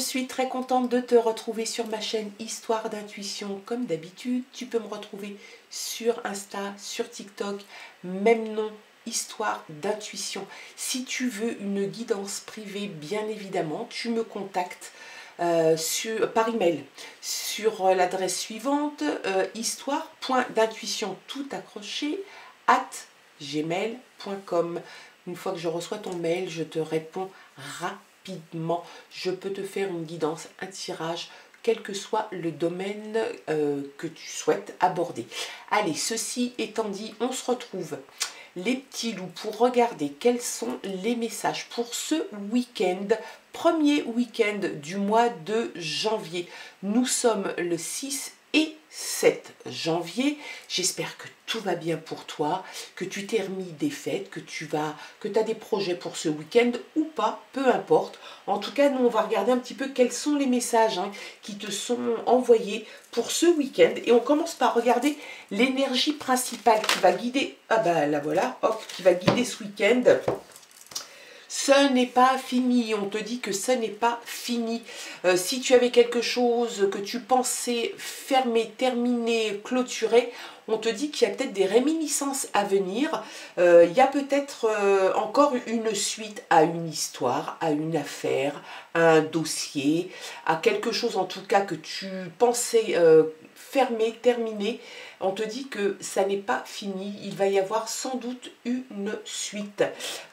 suis très contente de te retrouver sur ma chaîne Histoire d'intuition. Comme d'habitude, tu peux me retrouver sur Insta, sur TikTok, même nom, Histoire d'intuition. Si tu veux une guidance privée, bien évidemment, tu me contactes par email sur l'adresse suivante, histoire.d'intuition tout accroché @gmail.com. Une fois que je reçois ton mail, je te réponds rapidement. Je peux te faire une guidance, un tirage, quel que soit le domaine que tu souhaites aborder. Allez, ceci étant dit, on se retrouve les petits loups pour regarder quels sont les messages pour ce week-end, premier week-end du mois de janvier. Nous sommes le 6 et 7 janvier. J'espère que tout va bien pour toi, que tu t'es remis des fêtes, que tu as des projets pour ce week-end ou pas, peu importe. En tout cas, nous, on va regarder un petit peu quels sont les messages qui te sont envoyés pour ce week-end. Et on commence par regarder l'énergie principale qui va guider, ah bah là voilà, hop, qui va guider ce week-end. Ce n'est pas fini, on te dit que ce n'est pas fini. Si tu avais quelque chose que tu pensais fermer, terminer, clôturer, on te dit qu'il y a peut-être des réminiscences à venir. Il y a peut-être encore une suite à une histoire, à une affaire, à un dossier, à quelque chose en tout cas que tu pensais fermer, terminer. On te dit que ça n'est pas fini, il va y avoir sans doute une suite.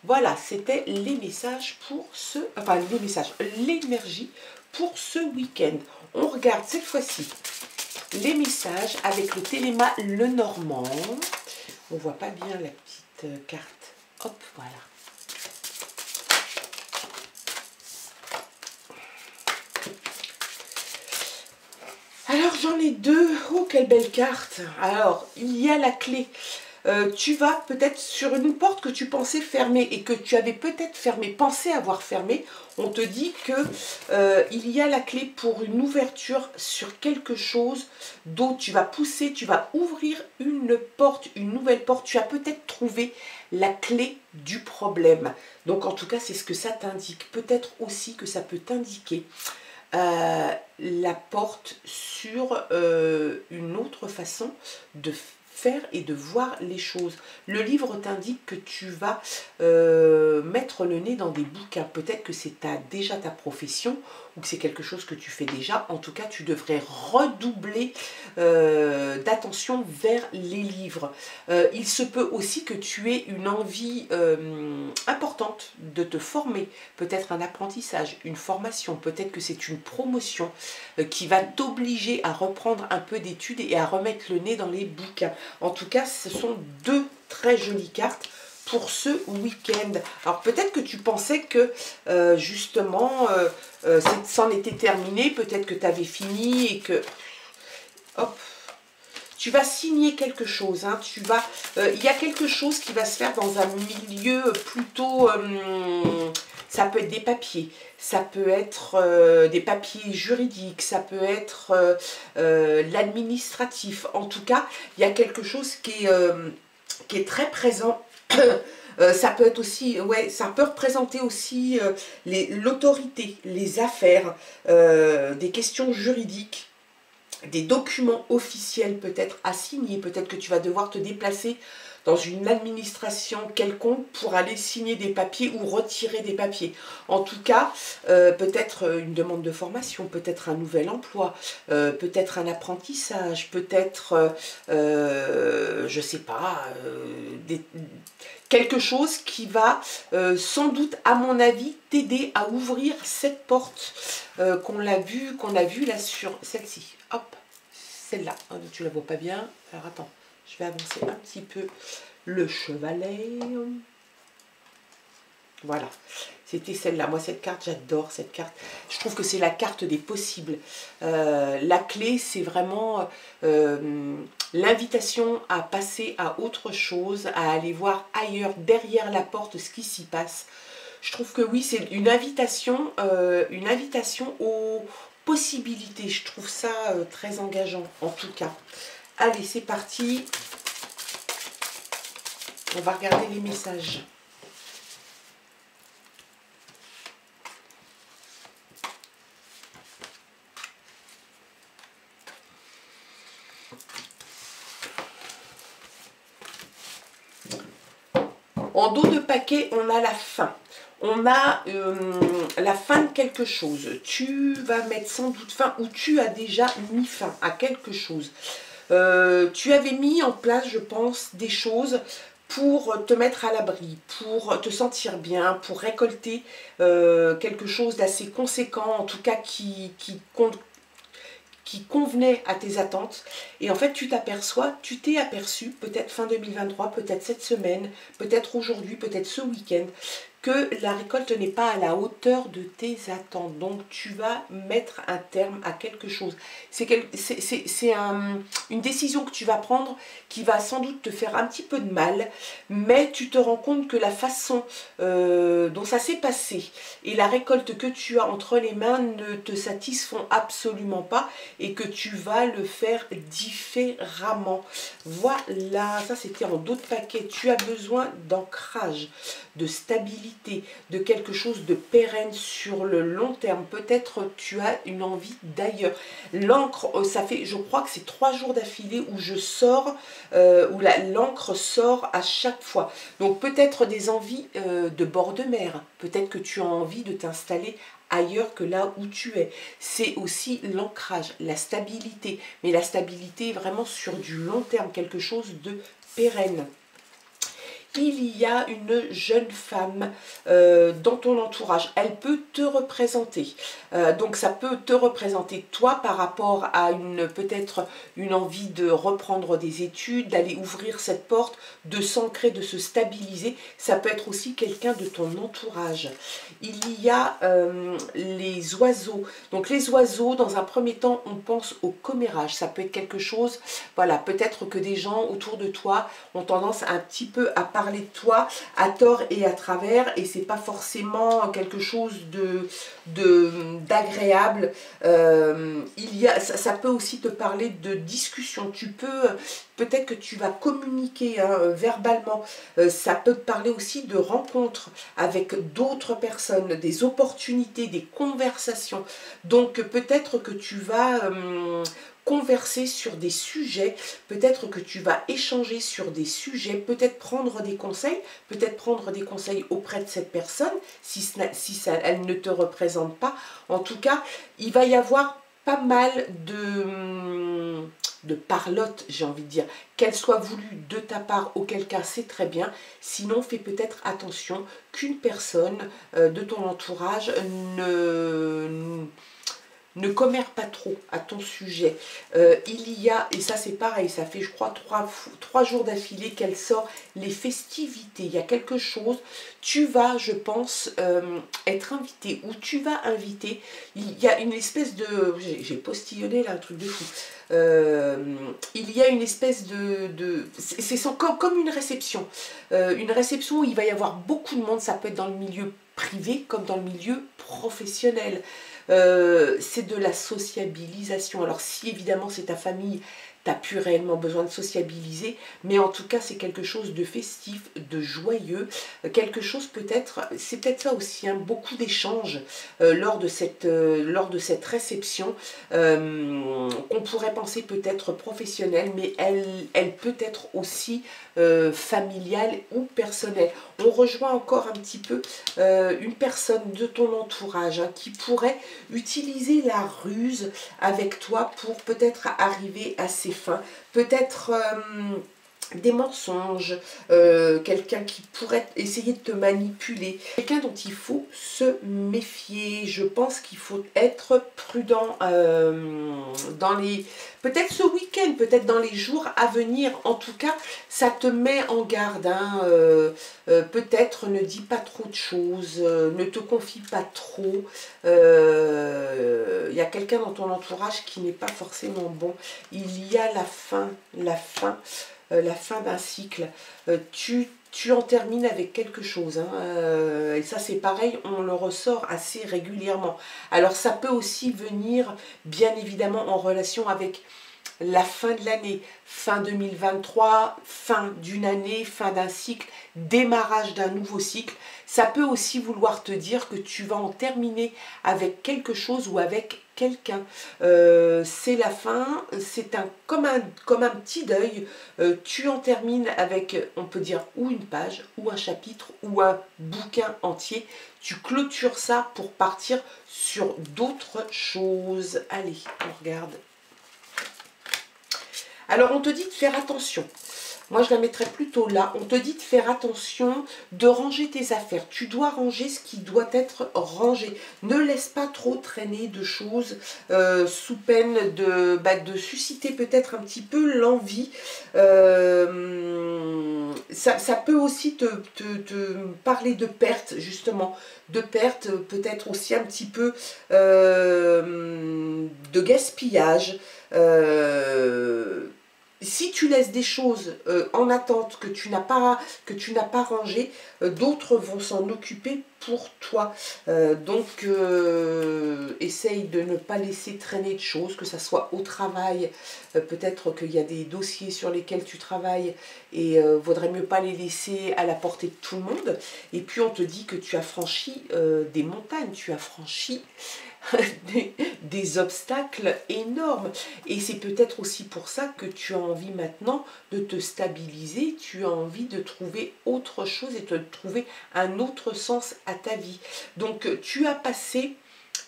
Voilà, c'était les messages pour ce... Enfin, les messages, l'énergie pour ce week-end. On regarde cette fois-ci les messages avec le téléma Lenormand. On voit pas bien la petite carte. Hop, voilà. Alors j'en ai deux. Oh, quelle belle carte. Alors, il y a la clé. Tu vas peut-être sur une porte que tu pensais fermer et que tu avais peut-être fermé, pensé avoir fermé. On te dit que il y a la clé pour une ouverture sur quelque chose d'autre. Tu vas pousser, tu vas ouvrir une porte, une nouvelle porte. Tu as peut-être trouvé la clé du problème. Donc en tout cas, c'est ce que ça t'indique. Peut-être aussi que ça peut t'indiquer la porte sur une autre façon de faire et de voir les choses. Le livre t'indique que tu vas mettre le nez dans des bouquins. Peut-être que c'est déjà ta profession ou que c'est quelque chose que tu fais déjà. En tout cas, tu devrais redoubler d'attention vers les livres. Il se peut aussi que tu aies une envie importante de te former. Peut-être un apprentissage, une formation. Peut-être que c'est une promotion qui va t'obliger à reprendre un peu d'études et à remettre le nez dans les bouquins. En tout cas, ce sont deux très jolies cartes pour ce week-end. Alors peut-être que tu pensais que justement c'en était terminé, peut-être que tu avais fini et que hop, tu vas signer quelque chose, il y a quelque chose qui va se faire dans un milieu plutôt, ça peut être des papiers, ça peut être des papiers juridiques, ça peut être l'administratif. En tout cas, il y a quelque chose qui est très présent. Ça peut être aussi, ouais, ça peut représenter aussi l'autorité, les affaires, des questions juridiques, des documents officiels peut-être à signer. Peut-être que tu vas devoir te déplacer dans une administration quelconque pour aller signer des papiers ou retirer des papiers. En tout cas, peut-être une demande de formation, peut-être un nouvel emploi, peut-être un apprentissage, peut-être, je ne sais pas, quelque chose qui va sans doute, à mon avis, t'aider à ouvrir cette porte qu'on a vue là sur celle-ci. Hop, celle-là. Tu la vois pas bien. Alors attends, je vais avancer un petit peu le chevalet. Voilà, c'était celle-là. Moi, cette carte, j'adore cette carte. Je trouve que c'est la carte des possibles. La clé, c'est vraiment l'invitation à passer à autre chose, à aller voir ailleurs, derrière la porte, ce qui s'y passe. Je trouve que oui, c'est une invitation aux possibilités. Je trouve ça très engageant, en tout cas. Allez, c'est parti. On va regarder les messages. En dos de paquet, on a la fin. On a la fin de quelque chose. Tu vas mettre sans doute fin, ou tu as déjà mis fin à quelque chose. Tu avais mis en place, je pense, des choses pour te mettre à l'abri, pour te sentir bien, pour récolter quelque chose d'assez conséquent, en tout cas qui convenait à tes attentes. Et en fait, tu t'es aperçu, peut-être fin 2023, peut-être cette semaine, peut-être aujourd'hui, peut-être ce week-end, que la récolte n'est pas à la hauteur de tes attentes. Donc, tu vas mettre un terme à quelque chose. C'est une décision que tu vas prendre qui va sans doute te faire un petit peu de mal, mais tu te rends compte que la façon dont ça s'est passé et la récolte que tu as entre les mains ne te satisfont absolument pas et que tu vas le faire différemment. Voilà, ça c'était en dos de paquet. Tu as besoin d'ancrage, de stabilité, de quelque chose de pérenne sur le long terme. Peut-être tu as une envie d'ailleurs. L'encre, ça fait, je crois que c'est 3 jours d'affilée où je sors, où l'encre sort à chaque fois. Donc peut-être des envies de bord de mer. Peut-être que tu as envie de t'installer ailleurs que là où tu es. C'est aussi l'ancrage, la stabilité. Mais la stabilité est vraiment sur du long terme, quelque chose de pérenne. Il y a une jeune femme dans ton entourage. Elle peut te représenter. Donc ça peut te représenter toi par rapport à peut-être une envie de reprendre des études, d'aller ouvrir cette porte, de s'ancrer, de se stabiliser. Ça peut être aussi quelqu'un de ton entourage. Il y a les oiseaux. Donc les oiseaux, dans un premier temps, on pense au commérage. Ça peut être quelque chose, voilà, peut-être que des gens autour de toi ont tendance un petit peu à parler de toi à tort et à travers, et c'est pas forcément quelque chose d'agréable. Ça peut aussi te parler de discussion. Peut-être que tu vas communiquer verbalement. Ça peut te parler aussi de rencontres avec d'autres personnes, des opportunités, des conversations. Donc peut-être que tu vas converser sur des sujets, peut-être que tu vas échanger sur des sujets, peut-être prendre des conseils auprès de cette personne, si elle ne te représente pas. En tout cas, il va y avoir pas mal de parlotte, j'ai envie de dire, qu'elle soit voulue de ta part, auquel cas c'est très bien. Sinon, fais peut-être attention qu'une personne de ton entourage ne commère pas trop à ton sujet. Il y a, et ça c'est pareil, ça fait je crois 3 jours d'affilée qu'elle sort, les festivités. Il y a quelque chose, tu vas, je pense, être invité, ou tu vas inviter. Il y a une espèce de... J'ai postillonné là, un truc de fou. Il y a une espèce c'est comme une réception. Une réception où il va y avoir beaucoup de monde, ça peut être dans le milieu privé comme dans le milieu professionnel. C'est de la sociabilisation. Alors si évidemment c'est ta famille, tu n'as plus réellement besoin de sociabiliser, mais en tout cas c'est quelque chose de festif, de joyeux, quelque chose peut-être, c'est peut-être ça aussi, hein, beaucoup d'échanges lors de cette réception, qu'on pourrait penser peut-être professionnelle, mais elle peut être aussi familiale ou personnelle. On rejoint encore un petit peu une personne de ton entourage qui pourrait utiliser la ruse avec toi pour peut-être arriver à ses fins, peut-être des mensonges, quelqu'un qui pourrait essayer de te manipuler, quelqu'un dont il faut se méfier. Je pense qu'il faut être prudent peut-être ce week-end, peut-être dans les jours à venir. En tout cas, ça te met en garde, hein. Peut-être ne dis pas trop de choses, ne te confie pas trop. Il y a quelqu'un dans ton entourage qui n'est pas forcément bon. Il y a la fin d'un cycle. Tu en termines avec quelque chose, hein, et ça c'est pareil, on le ressort assez régulièrement. Alors ça peut aussi venir bien évidemment en relation avec la fin de l'année, fin 2023, fin d'une année, fin d'un cycle, démarrage d'un nouveau cycle. Ça peut aussi vouloir te dire que tu vas en terminer avec quelque chose ou avec quelqu'un. C'est la fin, c'est comme un petit deuil. Tu en termines avec, on peut dire, ou une page, ou un chapitre, ou un bouquin entier. Tu clôtures ça pour partir sur d'autres choses. Allez, on regarde. Alors, on te dit de faire attention. Moi, je la mettrais plutôt là. On te dit de faire attention, de ranger tes affaires. Tu dois ranger ce qui doit être rangé. Ne laisse pas trop traîner de choses sous peine de susciter peut-être un petit peu l'envie. Ça peut aussi te parler de perte, justement. De perte, peut-être aussi un petit peu de gaspillage. Si tu laisses des choses en attente que tu n'as pas rangées, d'autres vont s'en occuper pour toi. Donc, essaye de ne pas laisser traîner de choses, que ce soit au travail. Peut-être qu'il y a des dossiers sur lesquels tu travailles et vaudrait mieux pas les laisser à la portée de tout le monde. Et puis, on te dit que tu as franchi des montagnes, tu as franchi des obstacles énormes, et c'est peut-être aussi pour ça que tu as envie maintenant de te stabiliser, tu as envie de trouver autre chose et de trouver un autre sens à ta vie. Donc tu as passé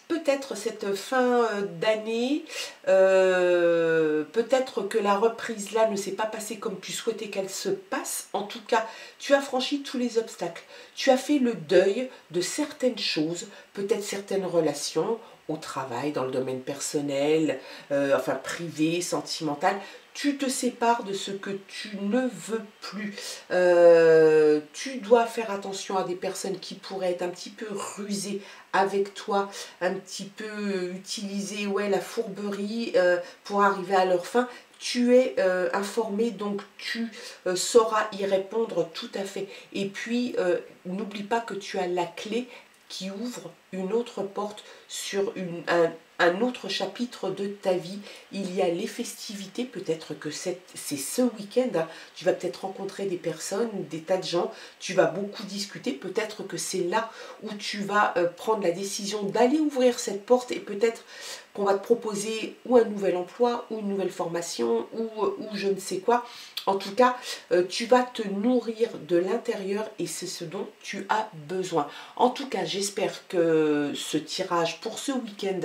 peut-être cette fin d'année, peut-être que la reprise là ne s'est pas passée comme tu souhaitais qu'elle se passe. En tout cas, tu as franchi tous les obstacles. Tu as fait le deuil de certaines choses, peut-être certaines relations au travail, dans le domaine personnel, enfin privé, sentimental. Tu te sépares de ce que tu ne veux plus. Tu dois faire attention à des personnes qui pourraient être un petit peu rusées avec toi, un petit peu utiliser la fourberie pour arriver à leur fin. Tu es informé, donc tu sauras y répondre tout à fait. Et puis, n'oublie pas que tu as la clé qui ouvre une autre porte sur un autre chapitre de ta vie. Il y a les festivités, peut-être que c'est ce week-end, hein. Tu vas peut-être rencontrer des personnes, des tas de gens, tu vas beaucoup discuter, peut-être que c'est là où tu vas prendre la décision d'aller ouvrir cette porte, et peut-être qu'on va te proposer ou un nouvel emploi, ou une nouvelle formation, ou je ne sais quoi. En tout cas, tu vas te nourrir de l'intérieur, et c'est ce dont tu as besoin. En tout cas, j'espère que ce tirage pour ce week-end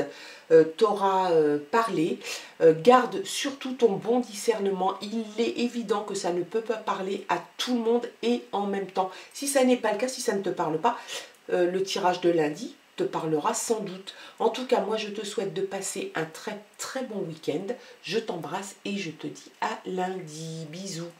t'aura parlé. Garde surtout ton bon discernement. Il est évident que ça ne peut pas parler à tout le monde et en même temps. Si ça n'est pas le cas, si ça ne te parle pas, le tirage de lundi te parlera sans doute. En tout cas, moi je te souhaite de passer un très très bon week-end. Je t'embrasse et je te dis à lundi. Bisous.